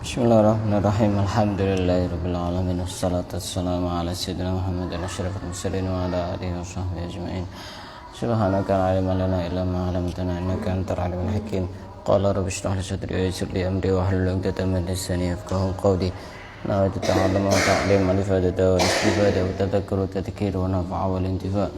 Bismillahirrahmanirrahim. Alhamdulillahirabbil alamin. Wassalatu wassalamu ala sayyidina Muhammadin asyrafil mursalin wa ala alihi washabbihi ajmain. Subhanaka la ilma lana illa ma 'allamtana innaka antal alimul hakim. Qala rabbi shrah li sadri wa yassir li amri wahlul 'uqdatam min lisani yafqahu qawli. Nawaitu ta'alluma wa ta'lim al-ifadata wal istifada wa tadhakkur wa tadhkir wa naf'a wal intifa.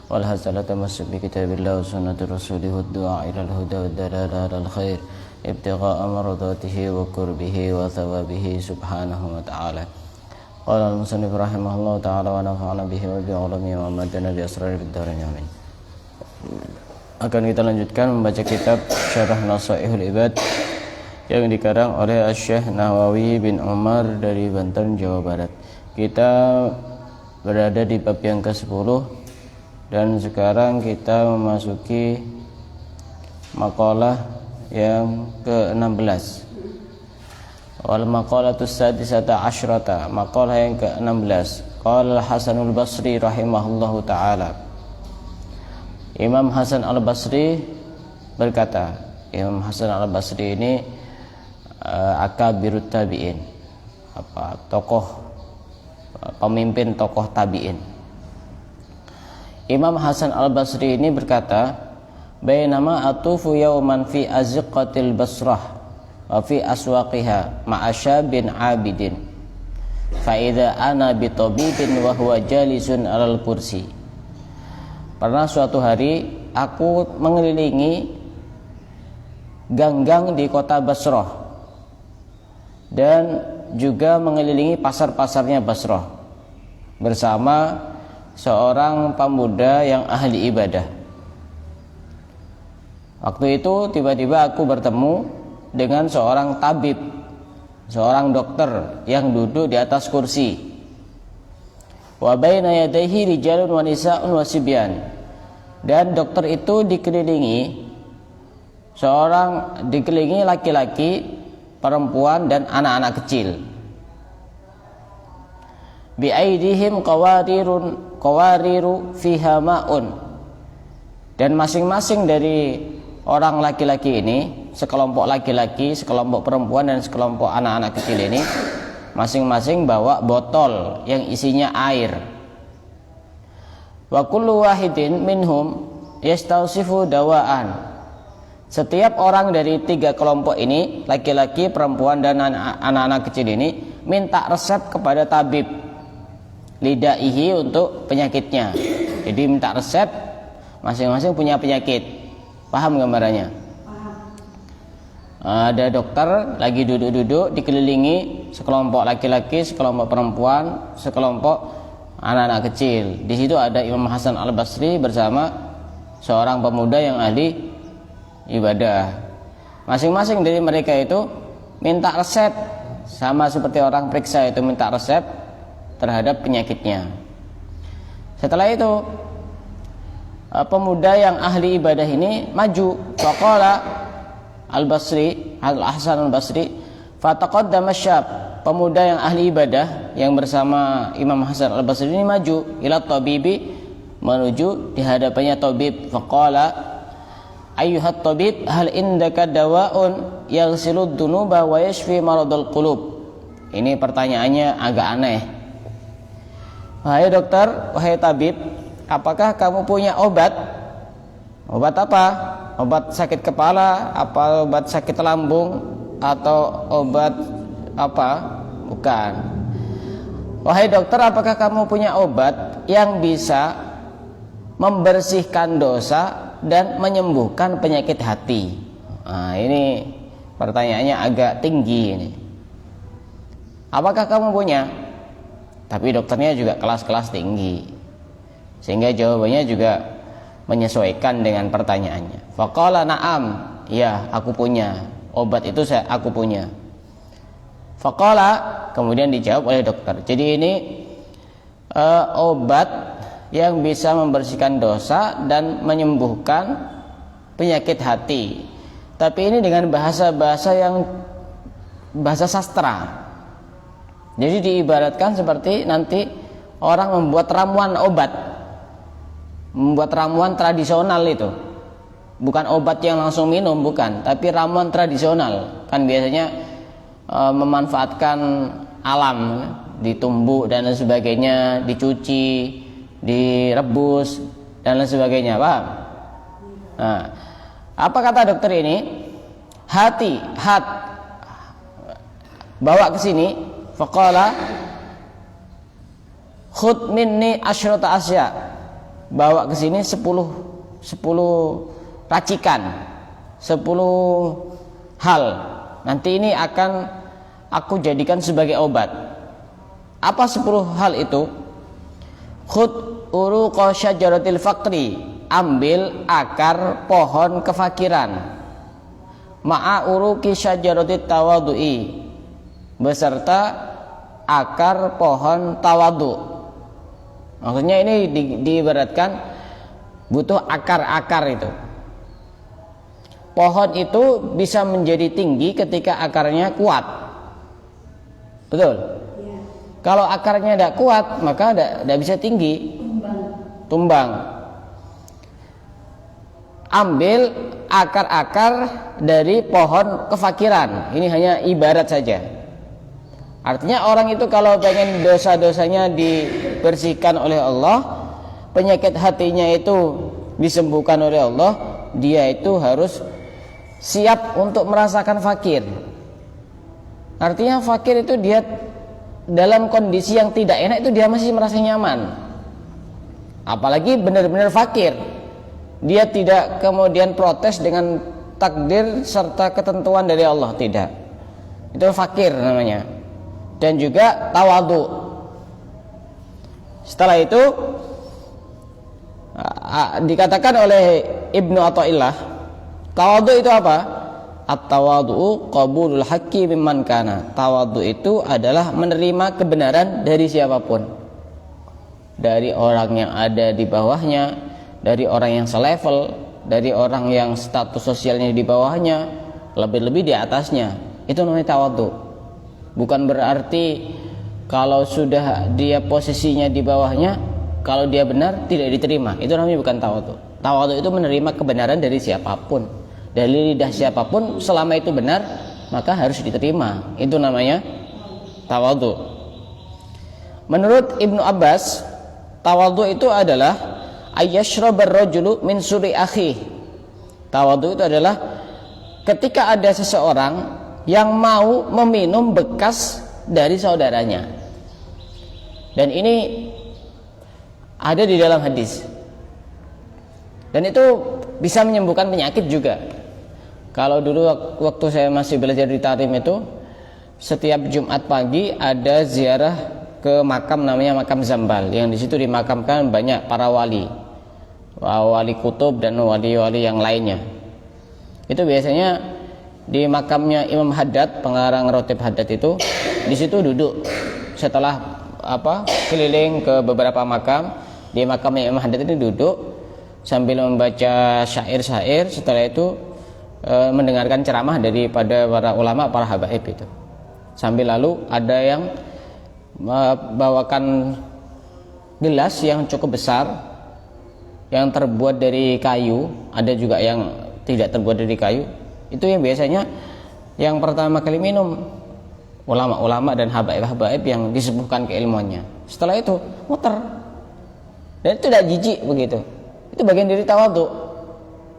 Wal hasalata masuk bi kitabillah wa sunnati rasulih wa du'a ila al-huda wa dalala al khair. Ibtigha'a mardatihi wa qurbihi wa thawabihi subhanahu wa ta'ala. Qala al-musannif rahimahullah ta'ala wa nafa'ana bihi wa bi'ulumi wa amadana bi asrari fid dharain amin. Akan kita lanjutkan membaca kitab Syarah Nasaihul Ibad yang dikarang oleh Syekh Nawawi bin Umar dari Banten, Jawa Barat. Kita berada di bab yang ke-10 dan sekarang kita memasuki maqalah yang ke-16. Wal maqalatus sadisata asyrata, maqalah yang ke-16. Qala Hasanul Basri rahimahullahu taala. Imam Hasan Al-Basri berkata, Imam Hasan Al-Basri ini akabirut tabi'in, pemimpin tokoh tabi'in. Imam Hasan Al-Basri ini berkata, bainama atufu yawman fi azqatil Basrah wa fi aswaqiha ma'a syabin abidin fa idza ana bi tabibin wa huwa jalisun 'alal kursi. Pernah suatu hari aku mengelilingi gang-gang di kota Basrah dan juga mengelilingi pasar-pasarnya Basrah bersama seorang pemuda yang ahli ibadah. Waktu itu tiba-tiba aku bertemu dengan seorang tabib, seorang dokter yang duduk di atas kursi. Wa baina yadayhi rijalun wa nisa'un wa sibyan. Dan dokter itu dikelilingi laki-laki, perempuan dan anak-anak kecil. Bi aidihim qawariru fiha ma'un. Dan masing-masing dari orang laki-laki ini, sekelompok laki-laki, sekelompok perempuan dan sekelompok anak-anak kecil ini masing-masing bawa botol yang isinya air. Wa kullu wahidin minhum yastausifu dawaan. Setiap orang dari tiga kelompok ini, laki-laki, perempuan dan anak-anak kecil ini minta resep kepada tabib lidaihi untuk penyakitnya. Jadi minta resep, masing-masing punya penyakit. Paham gambarannya? Ada dokter lagi duduk-duduk dikelilingi sekelompok laki-laki, sekelompok perempuan, sekelompok anak-anak kecil. Di situ ada Imam Hasan Al-Basri bersama seorang pemuda yang ahli ibadah. Masing-masing dari mereka itu minta resep, sama seperti orang periksa itu minta resep terhadap penyakitnya. Setelah itu pemuda yang ahli ibadah ini maju. Faqala Al-Basri, Al-Hasan Al-Basri, fataqaddama syab, pemuda yang ahli ibadah yang bersama Imam Hasan Al-Basri ini maju ila tabibi, menuju di hadapannya tabib. Faqala ayyuhat tabib, hal indaka dawa'un yaghsilud dunuba wa yashfi maradul qulub. Ini pertanyaannya agak aneh. Wahai dokter, wahai tabib, apakah kamu punya obat? Obat apa? Obat sakit kepala, apa obat sakit lambung, atau obat apa? Bukan. Wahai dokter, apakah kamu punya obat yang bisa membersihkan dosa dan menyembuhkan penyakit hati? Nah, ini pertanyaannya agak tinggi ini. Apakah kamu punya? Tapi dokternya juga kelas-kelas tinggi, sehingga jawabannya juga menyesuaikan dengan pertanyaannya. Faqala na'am, ya aku punya obat itu, aku punya. Faqala, kemudian dijawab oleh dokter. Jadi ini obat yang bisa membersihkan dosa dan menyembuhkan penyakit hati. Tapi ini dengan bahasa-bahasa yang bahasa sastra. Jadi diibaratkan seperti nanti orang membuat ramuan obat, membuat ramuan tradisional itu, bukan obat yang langsung minum, bukan, tapi ramuan tradisional. Kan biasanya memanfaatkan alam, ditumbuk dan lain sebagainya, dicuci, direbus dan lain sebagainya, paham? Nah, apa kata dokter ini? Bawa ke sini, faqala khud minni asyrata asya. Bawa ke sini 10 racikan, 10 hal. Nanti ini akan aku jadikan sebagai obat. Apa 10 hal itu? Khud uruqa syajaratil faqri. Ambil akar pohon kefakiran. Ma'a uruqi syajaratit tawadu'i. Beserta akar pohon tawadu. Maksudnya ini diibaratkan butuh akar-akar itu. Pohon itu bisa menjadi tinggi ketika akarnya kuat. Betul? Ya. Kalau akarnya tidak kuat, maka tidak bisa tinggi. Tumbang. Ambil akar-akar dari pohon kefakiran. Ini hanya ibarat saja. Artinya orang itu kalau pengen dosa-dosanya dibersihkan oleh Allah, penyakit hatinya itu disembuhkan oleh Allah, dia itu harus siap untuk merasakan fakir. Artinya fakir itu dia dalam kondisi yang tidak enak itu dia masih merasa nyaman. Apalagi benar-benar fakir, dia tidak kemudian protes dengan takdir serta ketentuan dari Allah, tidak. Itu fakir namanya. Dan juga tawadu. Setelah itu dikatakan oleh Ibnu Athaillah, tawadu itu apa? At-tawadu qabulul haqqi mimman kana. Tawadu itu adalah menerima kebenaran dari siapapun. Dari orang yang ada di bawahnya, dari orang yang selevel, dari orang yang status sosialnya di bawahnya, lebih-lebih di atasnya. Itu namanya tawadu. Bukan berarti kalau sudah dia posisinya di bawahnya, kalau dia benar tidak diterima. Itu namanya bukan tawadu. Tawadu itu menerima kebenaran dari siapapun, dari lidah siapapun, selama itu benar maka harus diterima. Itu namanya tawadu. Menurut Ibnu Abbas, tawadu itu adalah ayyashrabar rajulu min suri akhi. Tawadu itu adalah ketika ada seseorang yang mau meminum bekas dari saudaranya. Dan ini ada di dalam hadis. Dan itu bisa menyembuhkan penyakit juga. Kalau dulu waktu saya masih belajar di Tarim itu, setiap Jumat pagi ada ziarah ke makam namanya makam Zambal, yang di situ dimakamkan banyak para wali kutub dan wali-wali yang lainnya. Itu biasanya di makamnya Imam Haddad, pengarang Rotib Haddad itu, di situ duduk setelah keliling ke beberapa makam. Di makamnya Imam Haddad ini duduk sambil membaca syair-syair. Setelah itu mendengarkan ceramah daripada para ulama, para habaib itu. Sambil lalu ada yang membawakan gelas yang cukup besar, yang terbuat dari kayu, ada juga yang tidak terbuat dari kayu. Itu yang biasanya yang pertama kali minum ulama-ulama dan habaib-habaib yang disepuhkan keilmuannya. Setelah itu muter, dan itu tidak jijik begitu. Itu bagian dari tawadu.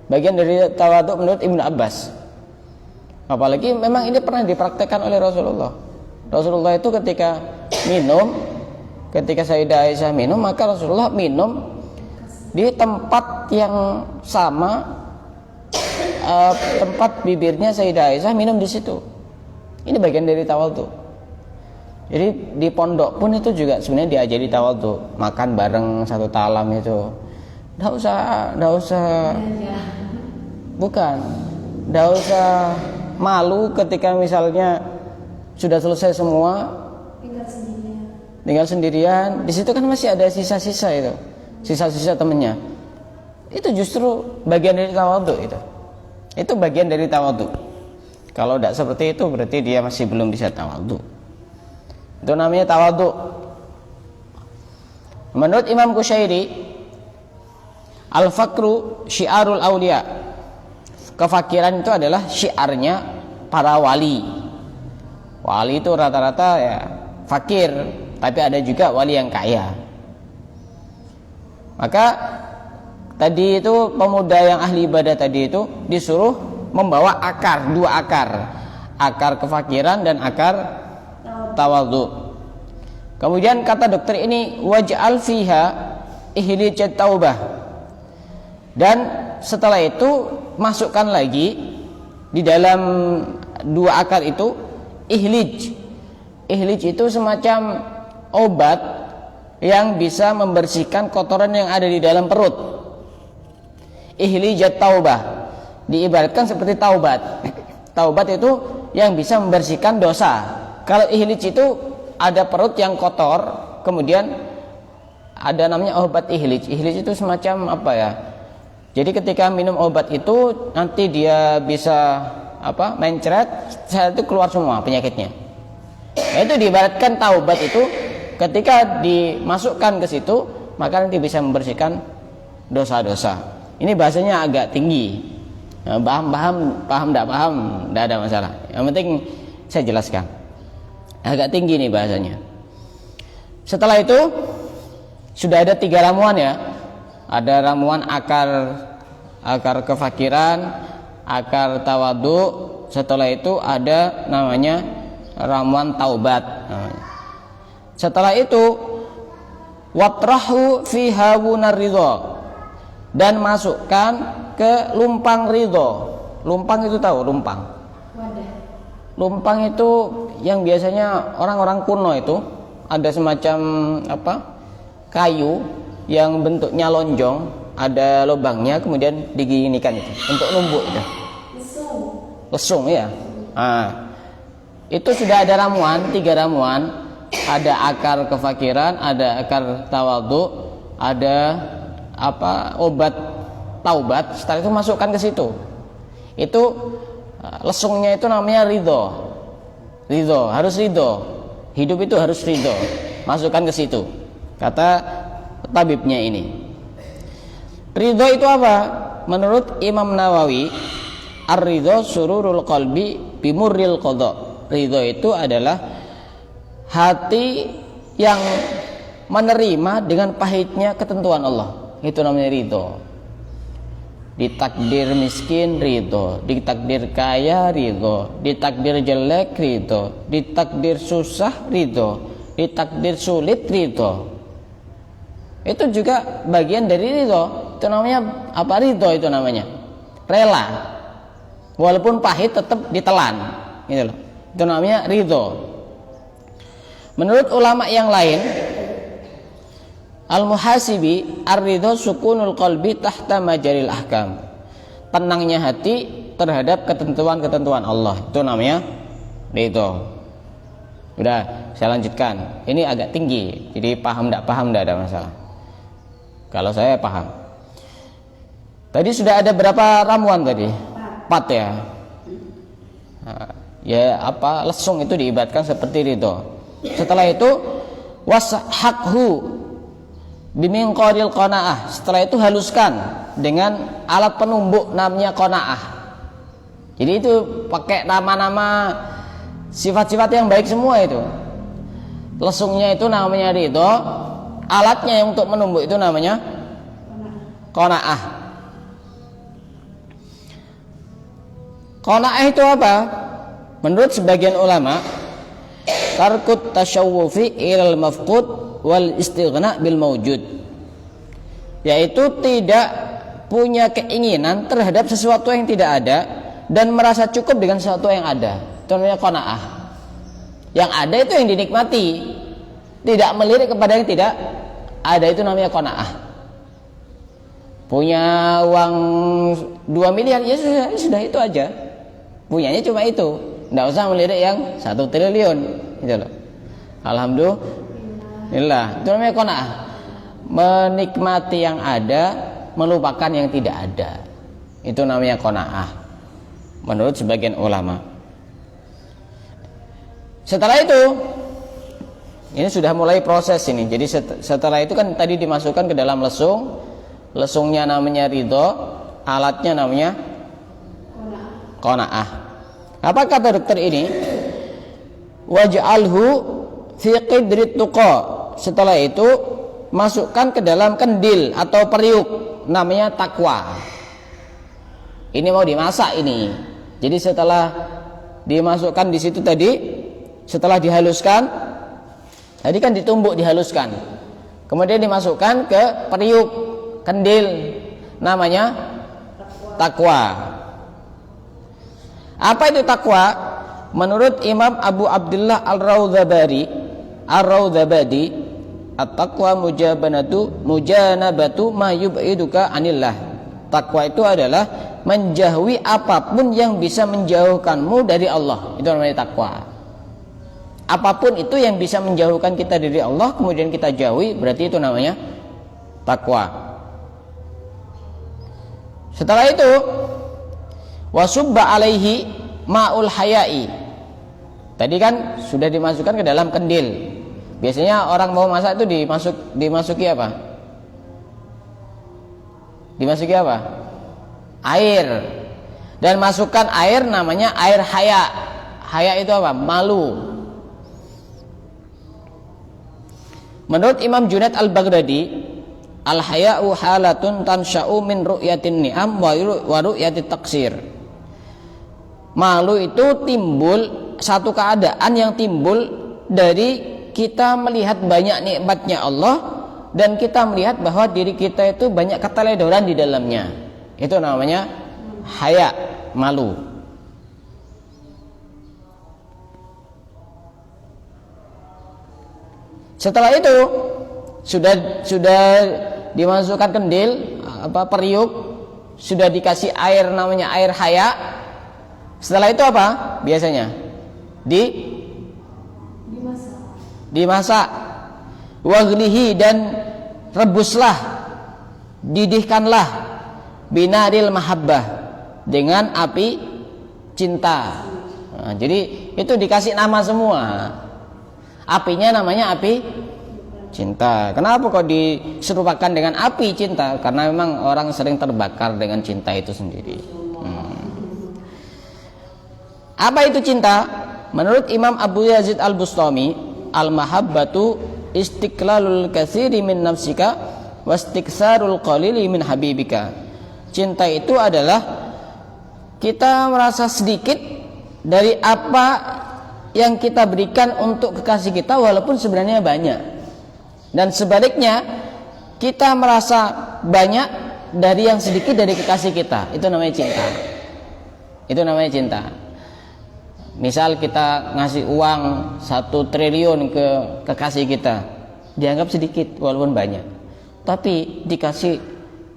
Bagian dari tawadu menurut Ibnu Abbas. Apalagi memang ini pernah dipraktekkan oleh Rasulullah. Rasulullah itu ketika Sayyidah Aisyah minum, maka Rasulullah minum di tempat yang sama, tempat bibirnya Sayyidah Aisyah, minum di situ. Ini bagian dari tawadhu. Jadi di pondok pun itu juga sebenarnya diajari tawadhu. Makan bareng satu talam itu. Enggak usah. Bukan. Enggak usah malu ketika misalnya sudah selesai semua, tinggal sendirian. Di situ kan masih ada sisa-sisa itu. Sisa-sisa temennya. Itu justru bagian dari tawadhu itu. Itu bagian dari tawadhu. Kalau tidak seperti itu berarti dia masih belum bisa tawadhu. Itu namanya tawadhu. Menurut Imam Qushairi, al-faqru syiarul aulia. Kefakiran itu adalah syiarnya para wali. Wali itu rata-rata ya fakir, tapi ada juga wali yang kaya. Maka tadi itu pemuda yang ahli ibadah tadi itu disuruh membawa akar, 2 akar. Akar kefakiran dan akar tawadhu. Kemudian kata dokter ini, waj'al fiha ihlijat taubah. Dan setelah itu masukkan lagi di dalam 2 akar itu ihlij. Ihlij itu semacam obat yang bisa membersihkan kotoran yang ada di dalam perut. Ihlijat taubah diibaratkan seperti taubat. Taubat itu yang bisa membersihkan dosa. Kalau ihlij itu ada perut yang kotor, kemudian ada namanya obat ihlij. Ihlij itu semacam apa ya? Jadi ketika minum obat itu nanti dia bisa mencret, saat itu keluar semua penyakitnya. Nah, itu diibaratkan taubat itu ketika dimasukkan ke situ, maka nanti bisa membersihkan dosa-dosa. Ini bahasanya agak tinggi. Paham enggak paham, enggak ada masalah. Yang penting saya jelaskan. Agak tinggi nih bahasanya. Setelah itu sudah ada 3 ramuan ya. Ada ramuan akar kefakiran, akar tawadhu. Setelah itu ada namanya ramuan taubat namanya. Setelah itu watrahu fi hawunar ridha, dan masukkan ke lumpang ridho. Lumpang itu tahu lumpang? Lumpang itu yang biasanya orang-orang kuno itu ada semacam kayu yang bentuknya lonjong, ada lubangnya, kemudian diginikan itu untuk numbuk itu. Lesung ya. Nah, itu sudah ada ramuan, 3 ramuan. Ada akar kefakiran, ada akar tawadhu, ada obat taubat. Setelah itu masukkan ke situ. Itu lesungnya itu namanya ridho. Ridho, harus ridho. Hidup itu harus ridho. Masukkan ke situ. Kata tabibnya ini. Ridho itu apa? Menurut Imam Nawawi, ar-ridho sururul qalbi bimurril qadha. Ridho itu adalah hati yang menerima dengan pahitnya ketentuan Allah. Itu namanya ridho. Ditakdir miskin ridho, ditakdir kaya ridho, ditakdir jelek ridho, ditakdir susah ridho, ditakdir sulit ridho. Itu juga bagian dari ridho. Itu namanya apa? Ridho itu namanya rela, walaupun pahit tetap ditelan gitu loh. Itu namanya ridho. Menurut ulama yang lain, Al-Muhasibi, ar-ridho sukunul qalbi tahta majaril ahkam. Tenangnya hati terhadap ketentuan-ketentuan Allah. Itu namanya ridho. Udah, saya lanjutkan. Ini agak tinggi, jadi paham enggak ada masalah. Kalau saya paham. Tadi sudah ada berapa ramuan tadi? 4 ya. Nah, lesung itu diibaratkan seperti ridho. Setelah itu washakhu biminqaril qanaah. Setelah itu haluskan dengan alat penumbuk namanya qanaah. Jadi itu pakai nama-nama sifat-sifat yang baik semua itu. Lesungnya itu namanya ridho, alatnya yang untuk menumbuk itu namanya qanaah. Qanaah itu apa? Menurut sebagian ulama, tarkut tasyawufi ilal mafqud wal istighna bil mawjud, yaitu tidak punya keinginan terhadap sesuatu yang tidak ada dan merasa cukup dengan sesuatu yang ada. Itu namanya qanaah. Yang ada itu yang dinikmati, tidak melirik kepada yang tidak ada. Itu namanya qanaah. Punya uang 2 miliar, ya sudah itu aja. Punyanya cuma itu, tidak usah melirik yang 1 triliun gitu loh. Alhamdulillah. Itu namanya qanaah. Menikmati yang ada, melupakan yang tidak ada. Itu namanya qanaah menurut sebagian ulama. Setelah itu, ini sudah mulai proses ini. Jadi setelah itu kan tadi dimasukkan ke dalam lesung. Lesungnya namanya ridho, alatnya namanya qanaah. Apa kata dokter ini? waj'alhu fi qidrit tuqa. Setelah itu masukkan ke dalam kendil atau periuk, namanya takwa. Ini mau dimasak ini. Jadi setelah dimasukkan di situ tadi, setelah dihaluskan, tadi kan ditumbuk dihaluskan, kemudian dimasukkan ke periuk kendil, namanya takwa. Apa itu takwa? Menurut Imam Abu Abdullah Ar-Rawdhabadi, at-taqwa mujanabatu ma yub'iduka anillah. Takwa itu adalah menjauhi apapun yang bisa menjauhkanmu dari Allah. Itu namanya takwa. Apapun itu yang bisa menjauhkan kita dari Allah kemudian kita jauhi, berarti itu namanya takwa. Setelah itu wasubba alaihi ma'ul haya'i. Tadi kan sudah dimasukkan ke dalam kendil. Biasanya orang mau masak itu dimasuki apa? Dimasuki apa? Air. Dan masukkan air namanya air haya. Haya itu apa? Malu. Menurut Imam Junaid al-Baghdadi, al-haya'u halatun tansha'u min ru'yatin ni'am wa ru'yatit taksir. Malu itu timbul, satu keadaan yang timbul dari kita melihat banyak nikmatnya Allah dan kita melihat bahwa diri kita itu banyak keteledoran di dalamnya. Itu namanya haya, malu. Setelah itu sudah dimasukkan kendil, periuk, sudah dikasih air namanya air haya. Setelah itu apa? Biasanya dimasak. Waghlihi, dan rebuslah, didihkanlah, binaril mahabbah, dengan api cinta. Nah, jadi itu dikasih nama semua. Apinya namanya api cinta. Kenapa kok diserupakan dengan api cinta? Karena memang orang sering terbakar dengan cinta itu sendiri. Apa itu cinta? Menurut Imam Abu Yazid al-Bustami, al-mahabbatu istiqlalul katsiri min nafsika wastiksarul qalili min habibika. Cinta itu adalah kita merasa sedikit dari apa yang kita berikan untuk kekasih kita walaupun sebenarnya banyak. Dan sebaliknya, kita merasa banyak dari yang sedikit dari kekasih kita. Itu namanya cinta. Itu namanya cinta. Misal kita ngasih uang 1 triliun ke kekasih kita, dianggap sedikit walaupun banyak. Tapi dikasih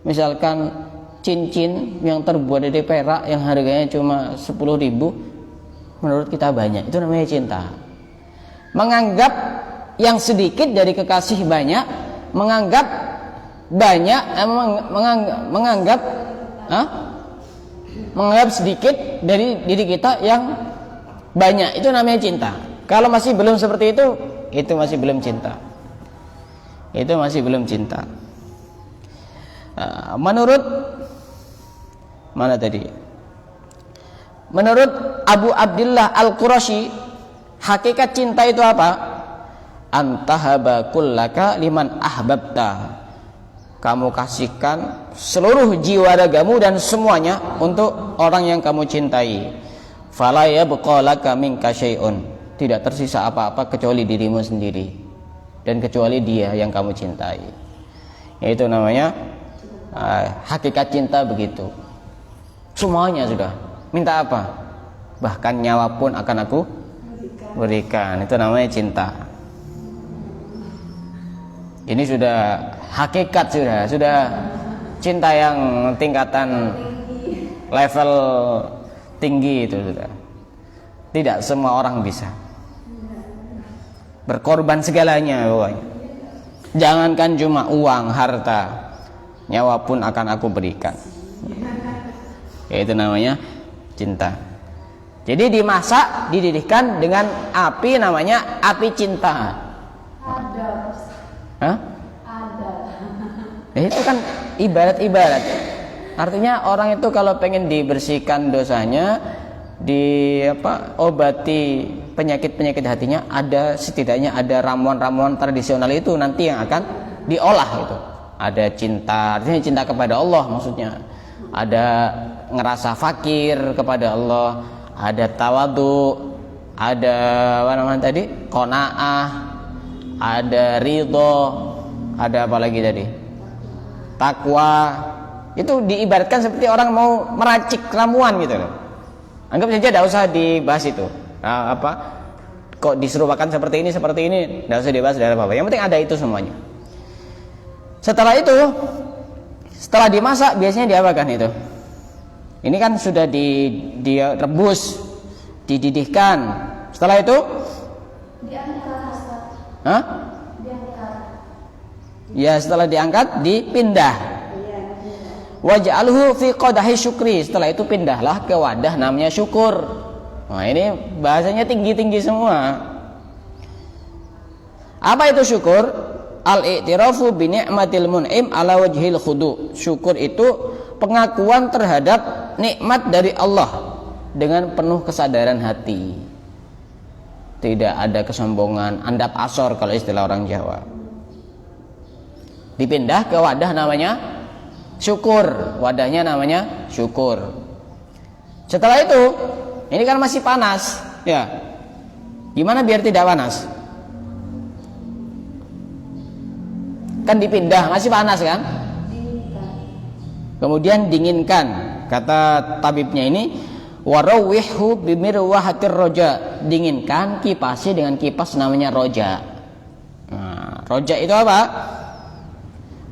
misalkan cincin yang terbuat dari perak yang harganya cuma 10.000, menurut kita banyak. Itu namanya cinta. Menganggap yang sedikit dari kekasih banyak, menganggap banyak, menganggap sedikit dari diri kita yang banyak. Itu namanya cinta. Kalau masih belum seperti itu masih belum cinta. Itu masih belum cinta. Menurut mana tadi? Menurut Abu Abdullah Al-Qurashi, hakikat cinta itu apa? Antahaba kullaka liman ahbabta. Kamu kasihkan seluruh jiwa ragamu dan semuanya untuk orang yang kamu cintai. Fala yabqa laka minka syai'un. Tidak tersisa apa-apa kecuali dirimu sendiri dan kecuali dia yang kamu cintai. Itu namanya hakikat cinta begitu. Semuanya sudah. Minta apa? Bahkan nyawa pun akan aku berikan. Itu namanya cinta. Ini sudah hakikat, sudah cinta yang tingkatan level tinggi itu sudah. Tidak semua orang bisa berkorban segalanya pokoknya. Jangankan cuma uang, harta, nyawa pun akan aku berikan. Itu namanya cinta. Jadi dimasak, dididihkan dengan api namanya api cinta. Hah? Itu kan ibarat. Artinya orang itu kalau pengen dibersihkan dosanya, obati penyakit-penyakit hatinya, ada setidaknya ada ramuan-ramuan tradisional itu nanti yang akan diolah itu. Ada cinta, artinya cinta kepada Allah maksudnya. Ada ngerasa fakir kepada Allah, ada tawadu, ada apa namanya tadi? Qanaah, ada ridho, ada apa lagi tadi? Takwa. Itu diibaratkan seperti orang mau meracik ramuan gitu loh. Anggap saja tidak usah dibahas itu. Nah, apa? Kok diserupakan seperti ini, tidak usah dibahas dari apa-apa. Yang penting ada itu semuanya. Setelah itu, setelah dimasak biasanya diapakan itu? Ini kan sudah direbus, dididihkan. Setelah itu diangkat. Hah? Diangkat. Ya, setelah diangkat dipindah. Waj'alhu fi qadahi syukri. Setelah itu pindahlah ke wadah namanya syukur. Nah, ini bahasanya tinggi-tinggi semua. Apa itu syukur? Al-i'tirafu bi ni'matil mun'im ala wajhil khudu. Syukur itu pengakuan terhadap nikmat dari Allah dengan penuh kesadaran hati. Tidak ada kesombongan, andap asor kalau istilah orang Jawa. Dipindah ke wadah namanya syukur. Wadahnya namanya syukur. Setelah itu, ini kan masih panas, ya. Gimana biar tidak panas? Kan dipindah, masih panas kan? Kemudian dinginkan. Kata tabibnya ini, warawihhu bimirwahatir roja. Dinginkan, kipasi dengan kipas namanya roja. Nah, roja itu apa?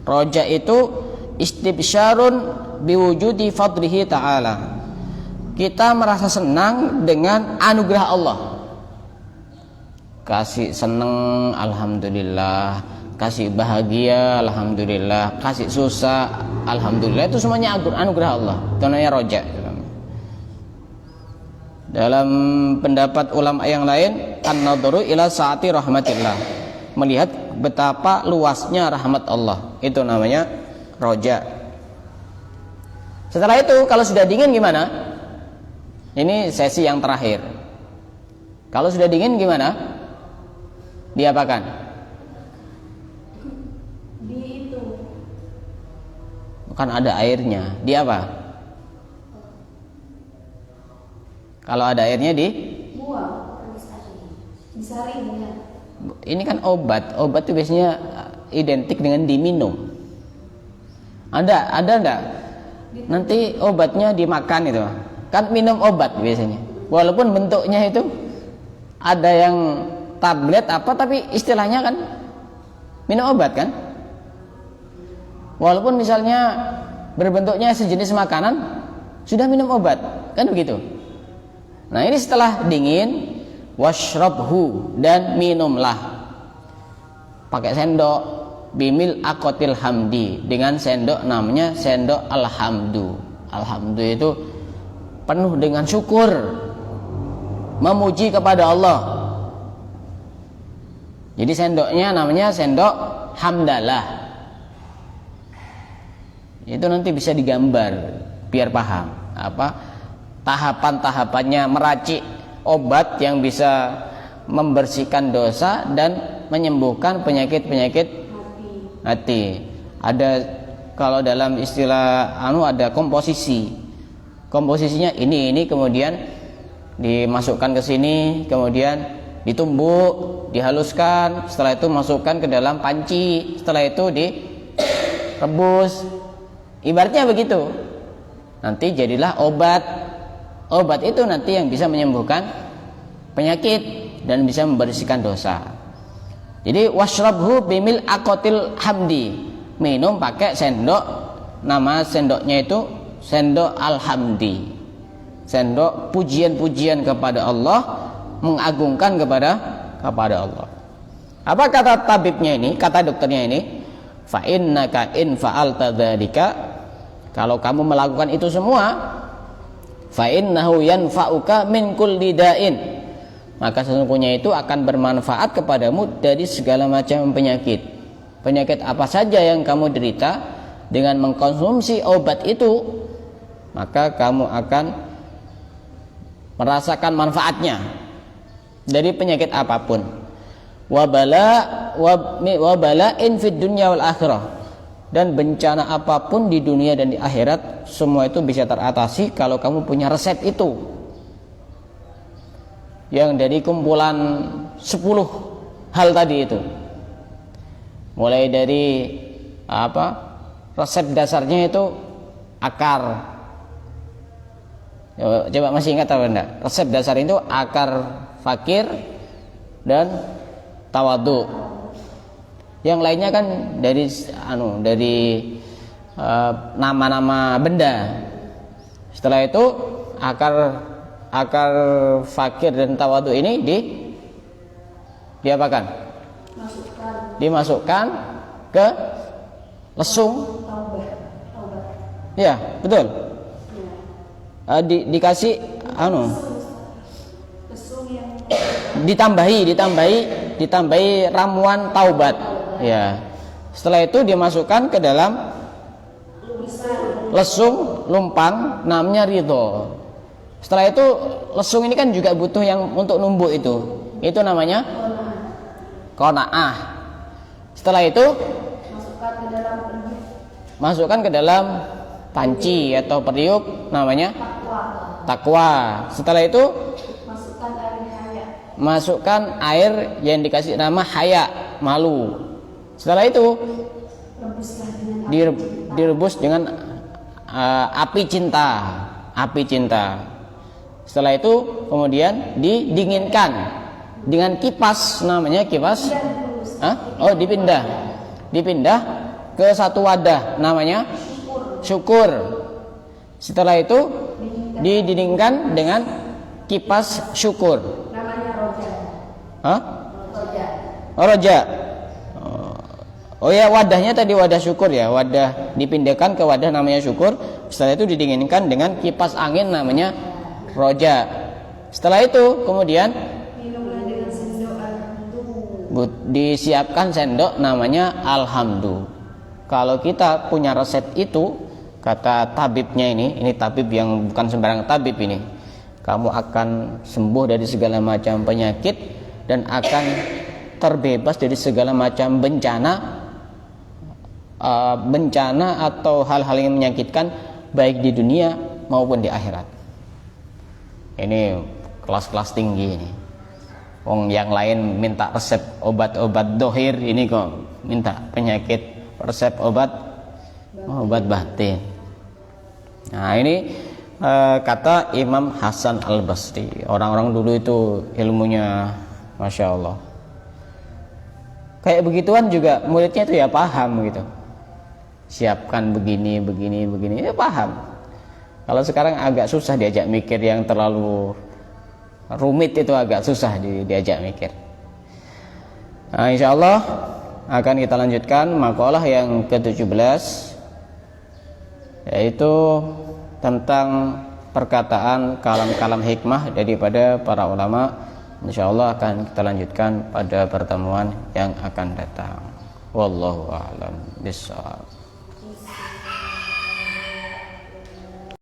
Roja itu istibsyarun biwujudi fadlihi ta'ala. Kita merasa senang dengan anugerah Allah. Kasih senang, alhamdulillah. Kasih bahagia, alhamdulillah. Kasih susah, alhamdulillah. Itu semuanya anugerah Allah. Itu namanya roja. Dalam pendapat ulama yang lain, an-nadharu ila saati rahmatillah. Melihat betapa luasnya rahmat Allah. Itu namanya roja. Setelah itu kalau sudah dingin gimana? Ini sesi yang terakhir. Kalau sudah dingin gimana? Diapakan? Kan ada airnya. Di apa? Kalau ada airnya buang. Disaring ya. Ini kan obat. Obat itu biasanya identik dengan diminum. Ada enggak? Nanti obatnya dimakan itu. Kan minum obat biasanya. Walaupun bentuknya itu ada yang tablet apa, tapi istilahnya kan minum obat kan? Walaupun misalnya berbentuknya sejenis makanan, sudah minum obat, kan begitu. Nah, ini setelah dingin, washrabhu, dan minumlah. Pakai sendok, bimil akotil hamdi, dengan sendok namanya sendok alhamdu. Alhamdu itu penuh dengan syukur, memuji kepada Allah. Jadi sendoknya namanya sendok hamdalah. Itu nanti bisa digambar biar paham apa tahapan-tahapannya meracik obat yang bisa membersihkan dosa dan menyembuhkan penyakit-penyakit hati. Ada kalau dalam istilah ada komposisi. Komposisinya ini kemudian dimasukkan ke sini, kemudian ditumbuk, dihaluskan, setelah itu masukkan ke dalam panci, setelah itu direbus. Ibaratnya begitu. Nanti jadilah obat. Obat itu nanti yang bisa menyembuhkan penyakit dan bisa membersihkan dosa. Jadi washrabhu bimil akotil hamdi. Minum pakai sendok, nama sendoknya itu sendok alhamdi. Sendok pujian-pujian kepada Allah, mengagungkan kepada Allah. Apa kata tabibnya ini? Kata dokternya ini, fa innaka in fa'alta dzalika, kalau kamu melakukan itu semua, fa innahu yanfa'uka min kulli da'in, maka sesungguhnya itu akan bermanfaat kepadamu dari segala macam penyakit. Penyakit apa saja yang kamu derita, dengan mengkonsumsi obat itu, maka kamu akan merasakan manfaatnya dari penyakit apapun. Wabala'in fid dunya wal akhirah, dan bencana apapun di dunia dan di akhirat, semua itu bisa teratasi kalau kamu punya resep itu, yang dari kumpulan 10 hal tadi itu. Mulai dari resep dasarnya itu akar. Coba masih ingat atau enggak? Resep dasar itu akar fakir dan tawadhu. Yang lainnya kan dari nama-nama benda. Setelah itu akar fakir dan tawadhu ini diapakan? Dimasukkan ke lesung. Ya, betul. Dikasih ditambahi ramuan taubat. Ya. Setelah itu dimasukkan ke dalam lesung lumpang namanya ridho. Setelah itu lesung ini kan juga butuh yang untuk numbuk itu. Itu namanya qanaah. Setelah itu masukkan ke dalam panci atau periuk namanya takwa. Setelah itu masukkan air yang dikasih nama haya, malu. Setelah itu direbus dengan api cinta. Setelah itu kemudian didinginkan dengan kipas, namanya kipas. Dipindah ke satu wadah namanya syukur. Setelah itu didinginkan dengan kipas syukur. Roja. Oh ya, wadahnya tadi wadah syukur ya. Wadah dipindahkan ke wadah namanya syukur. Setelah itu didinginkan dengan kipas angin namanya roja. Setelah itu kemudian disiapkan sendok namanya alhamdulillah. Kalau kita punya resep itu, kata tabibnya ini tabib yang bukan sembarang tabib ini, kamu akan sembuh dari segala macam penyakit dan akan terbebas dari segala macam bencana atau hal-hal yang menyakitkan baik di dunia maupun di akhirat. Ini kelas-kelas tinggi ini. Wong yang lain minta resep obat-obat dohir, ini kok minta penyakit resep obat batin. Nah ini kata Imam Hasan Al-Basri. Orang-orang dulu itu ilmunya Masya Allah. Kayak begituan juga muridnya itu ya paham gitu. Siapkan begini ya paham. Kalau sekarang agak susah diajak mikir, yang terlalu rumit itu agak susah diajak mikir. Nah, insya Allah akan kita lanjutkan makalah yang ke-17, yaitu tentang perkataan kalam-kalam hikmah daripada para ulama. Insya Allah akan kita lanjutkan pada pertemuan yang akan datang. Wallahu a'lam bishawab.